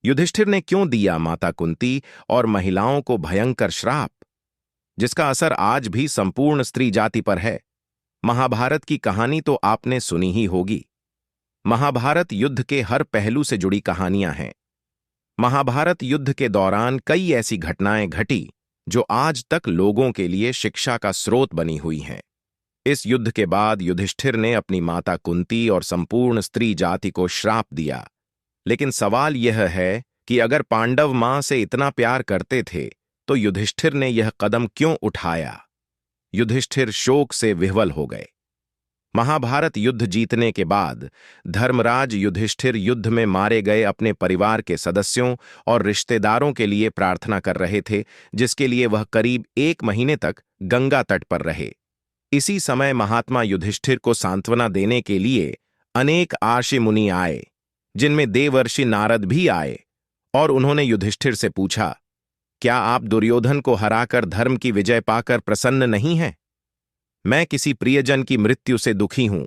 युधिष्ठिर ने क्यों दिया माता कुंती और महिलाओं को भयंकर श्राप, जिसका असर आज भी संपूर्ण स्त्री जाति पर है? महाभारत की कहानी तो आपने सुनी ही होगी। महाभारत युद्ध के हर पहलू से जुड़ी कहानियां हैं। महाभारत युद्ध के दौरान कई ऐसी घटनाएं घटी जो आज तक लोगों के लिए शिक्षा का स्रोत बनी हुई हैं। इस युद्ध के बाद युधिष्ठिर ने अपनी माता कुंती और संपूर्ण स्त्री जाति को श्राप दिया। लेकिन सवाल यह है कि अगर पांडव मां से इतना प्यार करते थे तो युधिष्ठिर ने यह कदम क्यों उठाया? युधिष्ठिर शोक से विह्वल हो गए। महाभारत युद्ध जीतने के बाद धर्मराज युधिष्ठिर युद्ध में मारे गए अपने परिवार के सदस्यों और रिश्तेदारों के लिए प्रार्थना कर रहे थे, जिसके लिए वह करीब 1 महीने तक गंगा तट पर रहे। इसी समय महात्मा युधिष्ठिर को सांत्वना देने के लिए अनेक आर्षि मुनि आए, जिनमें देवर्षि नारद भी आए, और उन्होंने युधिष्ठिर से पूछा, क्या आप दुर्योधन को हराकर धर्म की विजय पाकर प्रसन्न नहीं हैं? मैं किसी प्रियजन की मृत्यु से दुखी हूं।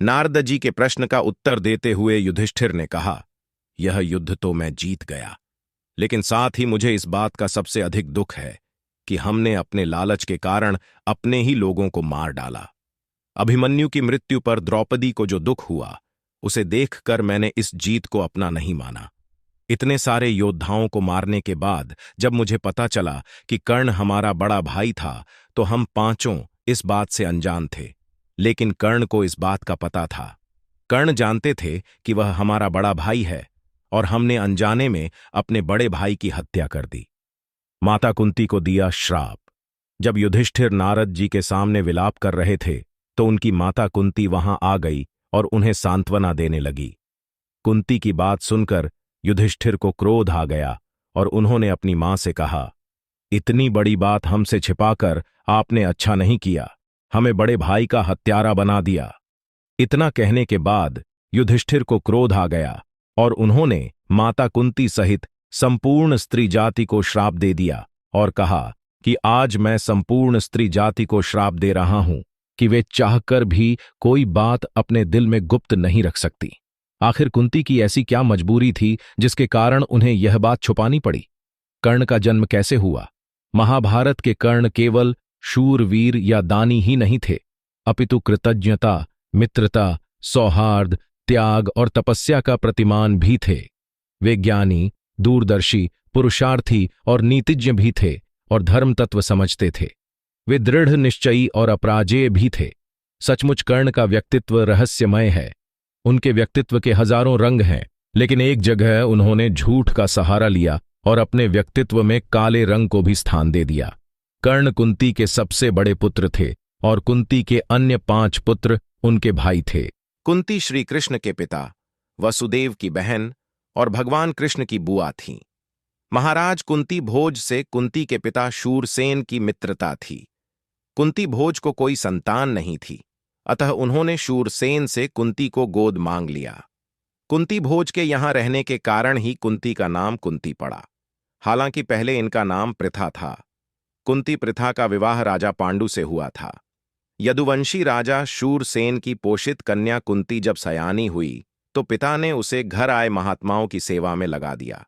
नारद जी के प्रश्न का उत्तर देते हुए युधिष्ठिर ने कहा, यह युद्ध तो मैं जीत गया, लेकिन साथ ही मुझे इस बात का सबसे अधिक दुख है कि हमने अपने लालच के कारण अपने ही लोगों को मार डाला। अभिमन्यु की मृत्यु पर द्रौपदी को जो दुख हुआ, उसे देखकर मैंने इस जीत को अपना नहीं माना। इतने सारे योद्धाओं को मारने के बाद जब मुझे पता चला कि कर्ण हमारा बड़ा भाई था, तो हम पांचों इस बात से अनजान थे। लेकिन कर्ण को इस बात का पता था। कर्ण जानते थे कि वह हमारा बड़ा भाई है, और हमने अनजाने में अपने बड़े भाई की हत्या कर दी। माता कुंती को दिया श्राप। जब युधिष्ठिर नारद जी के सामने विलाप कर रहे थे, तो उनकी माता कुंती वहां आ गई और उन्हें सांत्वना देने लगी। कुंती की बात सुनकर युधिष्ठिर को क्रोध आ गया और उन्होंने अपनी मां से कहा, इतनी बड़ी बात हमसे छिपाकर आपने अच्छा नहीं किया, हमें बड़े भाई का हत्यारा बना दिया। इतना कहने के बाद युधिष्ठिर को क्रोध आ गया और उन्होंने माता कुंती सहित संपूर्ण स्त्री जाति को श्राप दे दिया और कहा कि आज मैं संपूर्ण स्त्री जाति को श्राप दे रहा हूं कि वे चाहकर भी कोई बात अपने दिल में गुप्त नहीं रख सकती। आखिर कुंती की ऐसी क्या मजबूरी थी जिसके कारण उन्हें यह बात छुपानी पड़ी? कर्ण का जन्म कैसे हुआ? महाभारत के कर्ण केवल शूरवीर या दानी ही नहीं थे, अपितु कृतज्ञता, मित्रता, सौहार्द, त्याग और तपस्या का प्रतिमान भी थे। वे ज्ञानी, दूरदर्शी, पुरुषार्थी और नीतिज्ञ भी थे और धर्म तत्व समझते थे। वे दृढ़ निश्चयी और अपराजेय भी थे। सचमुच कर्ण का व्यक्तित्व रहस्यमय है। उनके व्यक्तित्व के हजारों रंग हैं, लेकिन एक जगह उन्होंने झूठ का सहारा लिया और अपने व्यक्तित्व में काले रंग को भी स्थान दे दिया। कर्ण कुंती के सबसे बड़े पुत्र थे और कुंती के अन्य 5 पुत्र उनके भाई थे। कुंती श्री कृष्ण के पिता, वसुदेव की बहन और भगवान कृष्ण की बुआ थीं। महाराज कुंती भोज से कुंती के पिता शूरसेन की मित्रता थी। कुंती भोज को कोई संतान नहीं थी, अतः उन्होंने शूरसेन से कुंती को गोद मांग लिया। कुंती भोज के यहां रहने के कारण ही कुंती का नाम कुंती पड़ा। हालांकि पहले इनका नाम प्रथा था। कुंती प्रथा का विवाह राजा पांडु से हुआ था। यदुवंशी राजा शूरसेन की पोषित कन्या कुंती जब सयानी हुई तो पिता ने उसे घर आए महात्माओं की सेवा में लगा दिया।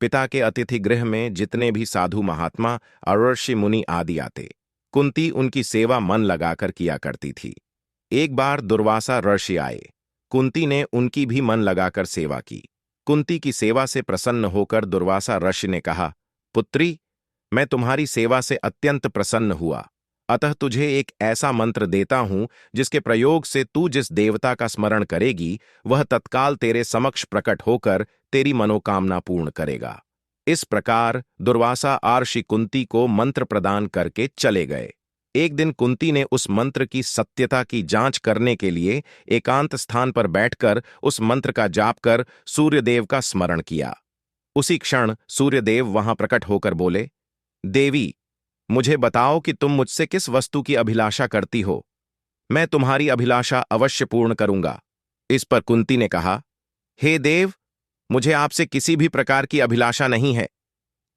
पिता के अतिथि गृह में जितने भी साधु महात्मा और ऋषि मुनि आदि आते, कुंती उनकी सेवा मन लगाकर किया करती थी। एक बार दुर्वासा ऋषि आए। कुंती ने उनकी भी मन लगाकर सेवा की। कुंती की सेवा से प्रसन्न होकर दुर्वासा ऋषि ने कहा, पुत्री, मैं तुम्हारी सेवा से अत्यंत प्रसन्न हुआ, अतः तुझे एक ऐसा मंत्र देता हूं जिसके प्रयोग से तू जिस देवता का स्मरण करेगी वह तत्काल तेरे समक्ष प्रकट होकर तेरी मनोकामना पूर्ण करेगा। इस प्रकार दुर्वासा आर्षि कुंती को मंत्र प्रदान करके चले गए। एक दिन कुंती ने उस मंत्र की सत्यता की जांच करने के लिए एकांत स्थान पर बैठकर उस मंत्र का जाप कर सूर्यदेव का स्मरण किया। उसी क्षण सूर्यदेव वहां प्रकट होकर बोले, देवी, मुझे बताओ कि तुम मुझसे किस वस्तु की अभिलाषा करती हो। मैं तुम्हारी अभिलाषा अवश्य पूर्ण करूंगा। इस पर कुंती ने कहा, हे देव, मुझे आपसे किसी भी प्रकार की अभिलाषा नहीं है।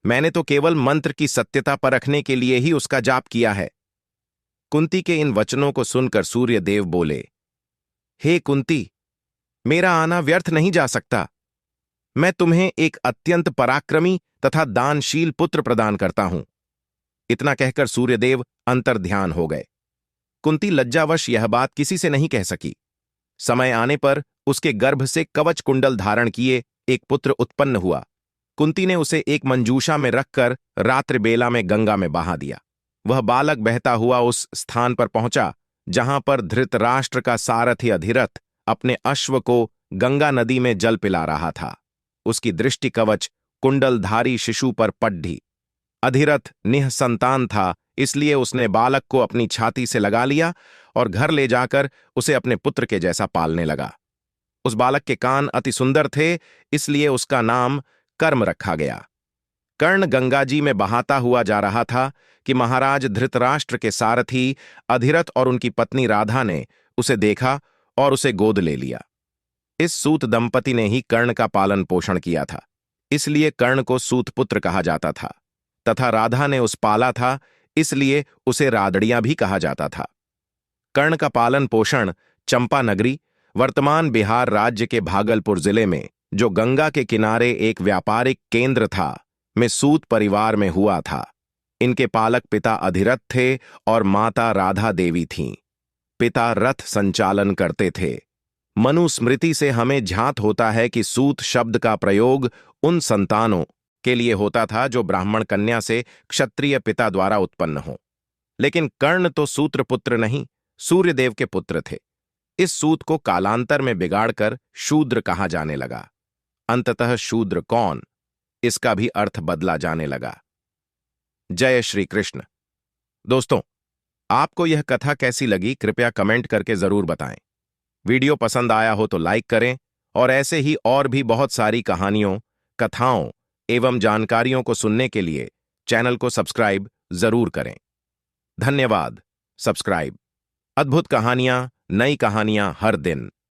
मैंने तो केवल मंत्र की सत्यता परखने के लिए ही उसका जाप किया है। कुंती के इन वचनों को सुनकर सूर्यदेव बोले, हे कुंती, मेरा आना व्यर्थ नहीं जा सकता। मैं तुम्हें एक अत्यंत पराक्रमी तथा दानशील पुत्र प्रदान करता हूं। इतना कहकर सूर्यदेव अंतर्ध्यान हो गए। कुंती लज्जावश यह बात किसी से नहीं कह सकी। समय आने पर उसके गर्भ से कवच कुंडल धारण किए एक पुत्र उत्पन्न हुआ। कुंती ने उसे एक मंजूषा में रखकर रात्रि बेला में गंगा में बहा दिया। वह बालक बहता हुआ उस स्थान पर पहुंचा जहां पर धृतराष्ट्र का सारथी अधिरथ अपने अश्व को गंगा नदी में जल पिला रहा था। उसकी दृष्टि कवच कुंडलधारी शिशु पर पड्ढी। अधिरथ निःसंतान था, इसलिए उसने बालक को अपनी छाती से लगा लिया और घर ले जाकर उसे अपने पुत्र के जैसा पालने लगा। उस बालक के कान अति सुंदर थे, इसलिए उसका नाम कर्म रखा गया। कर्ण गंगाजी में बहाता हुआ जा रहा था कि महाराज धृतराष्ट्र के सारथी अधिरथ और उनकी पत्नी राधा ने उसे देखा और उसे गोद ले लिया। इस सूत दंपति ने ही कर्ण का पालन पोषण किया था, इसलिए कर्ण को सूतपुत्र कहा जाता था, तथा राधा ने उस पाला था, इसलिए उसे रादड़िया भी कहा जाता था। कर्ण का पालन पोषण चंपा नगरी, वर्तमान बिहार राज्य के भागलपुर जिले में, जो गंगा के किनारे एक व्यापारिक केंद्र था, में सूत परिवार में हुआ था। इनके पालक पिता अधिरथ थे और माता राधा देवी थीं। पिता रथ संचालन करते थे। मनुस्मृति से हमें ज्ञात होता है कि सूत शब्द का प्रयोग उन संतानों के लिए होता था जो ब्राह्मण कन्या से क्षत्रिय पिता द्वारा उत्पन्न हो। लेकिन कर्ण तो सूत्रपुत्र नहीं, सूर्यदेव के पुत्र थे। इस सूत को कालांतर में बिगाड़कर शूद्र कहा जाने लगा। अंततः शूद्र कौन, इसका भी अर्थ बदला जाने लगा। जय श्री कृष्ण। दोस्तों, आपको यह कथा कैसी लगी कृपया कमेंट करके जरूर बताएं। वीडियो पसंद आया हो तो लाइक करें और ऐसे ही और भी बहुत सारी कहानियों, कथाओं एवं जानकारियों को सुनने के लिए चैनल को सब्सक्राइब जरूर करें। धन्यवाद। सब्सक्राइब। अद्भुत कहानियां, नई कहानियां हर दिन।